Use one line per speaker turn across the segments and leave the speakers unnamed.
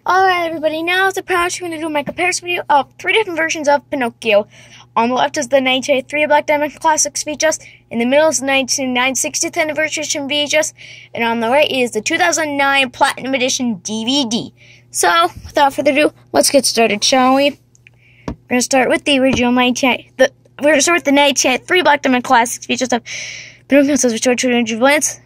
Alright everybody, now it's a proud I'm going to do my comparison video of 3 different versions of Pinocchio. On the left is the 1983 Black Diamond Classics VHS, in the middle is the 1999 60th Anniversary VHS, and on the right is the 2009 Platinum Edition DVD. So, without further ado, let's get started, shall we? We're going to start with the original 1993 Black Diamond Classics VHS of Pinocchio, says restored to the glance.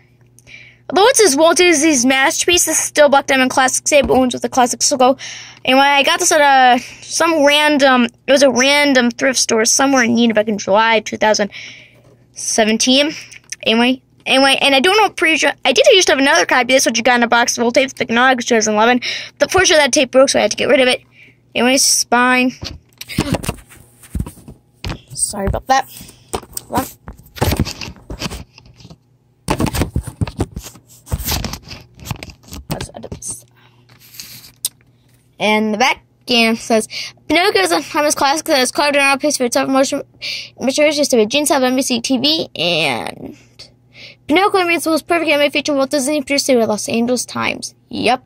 Although it's his Walt Disney's masterpiece, this is still Black Diamond Classics, same owns with the Classics logo. Anyway, I got this at it was a random thrift store somewhere in Nina back in July 2017. Anyway, and I don't know, I used to have another copy. This is what you got in a box of old tapes back in August 2011. But fortunately that tape broke, so I had to get rid of it. Anyway, spine. Sorry about that. Hold on. And the back game says, Pinocchio is a timeless classic that is carved in our place for its self-promotion, matures just a gene of NBC TV, and Pinocchio remains the most perfect anime feature Walt Disney produced with Los Angeles Times. Yep.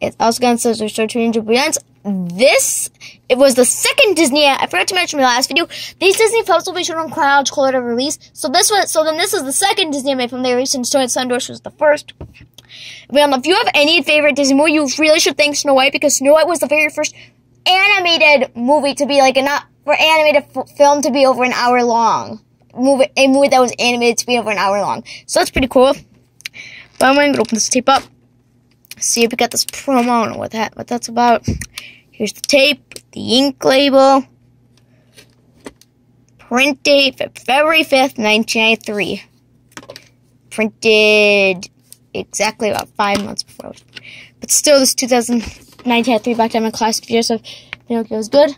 It also again says restored to Ninja Brilliance. It was the second Disney, I forgot to mention in my last video, these Disney films will be shown on chronological order of release. So this is the second Disney anime film they released, and Snow White Sundoors was the first. Well, if you have any favorite Disney movie, you really should thank Snow White, because Snow White was the very first animated movie to be animated film to be over an hour long. A movie that was animated to be over an hour long. So that's pretty cool. But I'm going to open this tape up. See if we got this promo. I don't know what that's about. Here's the tape, the ink label. Print date, February 5th, 1993. Printed exactly about 5 months before. But still, this 1993 Black Diamond Classic VHS of Pinocchio is good.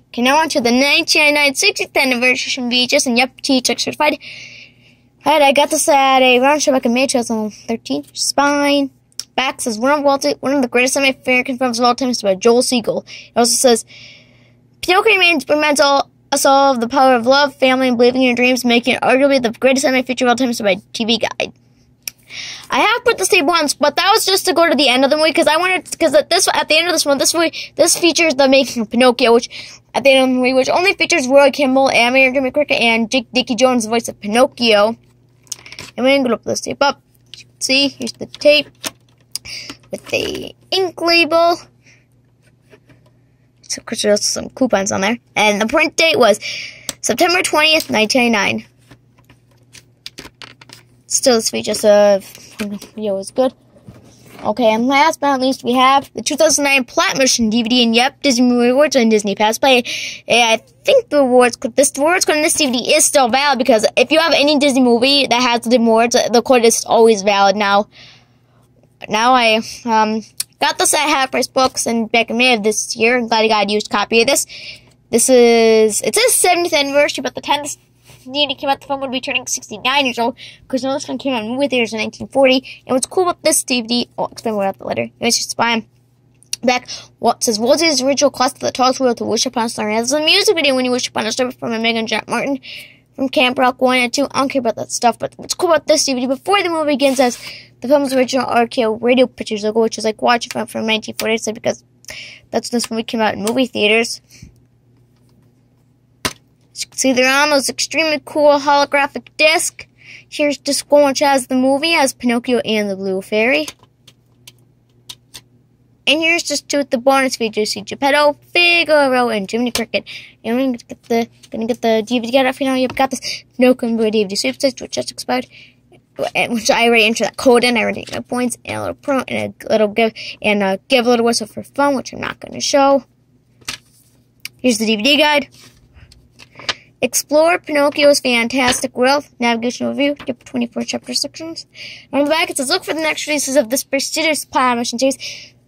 Okay, now on to the 1999 60th Anniversary VHS, and yep, THX certified. Alright, I got this at a round show back in May 2013. Spine. Back says, one of the greatest American films of all time is by Joel Siegel. It also says, Pinocchio reminds us all of the power of love, family, and believing in your dreams, making it arguably the greatest anime feature of all time is by TV Guide. I have put this tape once, but that was just to go to the end of the movie, because at the end of this one, this features the making of Pinocchio, which at the end of the movie, which only features Roy Kimball, animator Jimmy Cricket, and Dickie Jones, the voice of Pinocchio. And we're going to open this tape up. As you can see, here's the tape with the ink label. So, of course, there's also some coupons on there. And the print date was September 20th, 1999. Still, this features of video is good. Okay, and last but not least, we have the 2009 Platinum Edition DVD, and yep, Disney Movie Awards and Disney Pass Play. I think the rewards code in this DVD is still valid, because if you have any Disney movie that has the rewards, the code is always valid now. Now I got this at Half Price Books and back in May of this year. I'm glad I got a used copy of this. It says 70th anniversary, but the 10th DVD came out, the film would be turning 69 years old, because this one came out in movie theaters in 1940. And what's cool about this DVD, I'll explain more about that later. Anyways, just spine. Back, what says Walt Disney's original classic that talks about to wish upon a star. And there's a music video when you wish upon a star from Megan Jack Martin from Camp Rock 1 and 2. I don't care about that stuff, but what's cool about this DVD, before the movie begins, as the film's original RKO Radio Pictures logo, which is like watch a film from 1947, because that's when this movie came out in movie theaters. As you can see, they're on those extremely cool holographic disc. Here's disc 1, which has the movie, as Pinocchio and the Blue Fairy. And here's just 2 with the bonus features. See Geppetto, Figaro, and Jiminy Cricket. And we're gonna get the DVD guide off. You know, you've got this Pinocchio DVD sweepstakes, which just expired. Which I already entered that code in. I already got points and a little pro and a little give a little whistle for fun, which I'm not going to show. Here's the DVD guide. Explore Pinocchio's Fantastic World. Navigation overview. Yep, 24 chapter sections. And on the back it says, look for the next releases of this prestigious Platinum Edition series.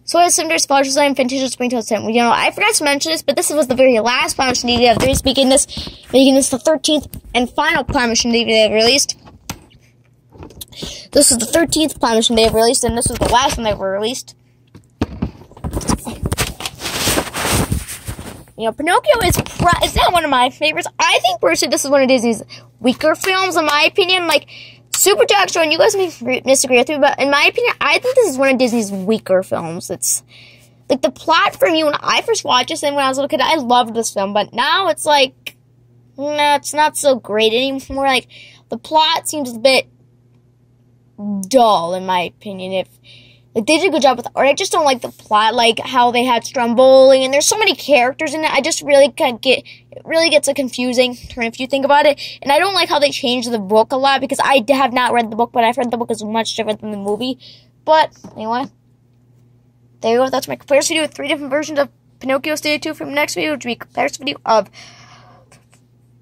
So as Cinder's Fall Design, Fantasia Springtime Time. You know, I forgot to mention this, but this was the very last Platinum Edition DVD of the series, making this the 13th and final Platinum Edition DVD they've released. This is the 13th Platinum Edition they have released, and this was the last one they ever released. You know, Pinocchio is not one of my favorites. I think personally this is one of Disney's weaker films, in my opinion. Like, super jacked and you guys may disagree with me, but in my opinion, I think this is one of Disney's weaker films. It's like the plot for me when I first watched this and when I was a little kid, I loved this film, but now it's like, no, it's not so great anymore. Like, the plot seems a bit dull, in my opinion. If like they did a good job with the art, I just don't like the plot, like how they had Stromboli, and there's so many characters in it. I just really it really gets a confusing turn if you think about it. And I don't like how they changed the book a lot because I have not read the book, but I've heard the book is much different than the movie. But anyway, there you go. That's my comparison video with 3 different versions of Pinocchio. Stay tuned for the next video, which will be a comparison video of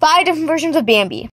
5 different versions of Bambi.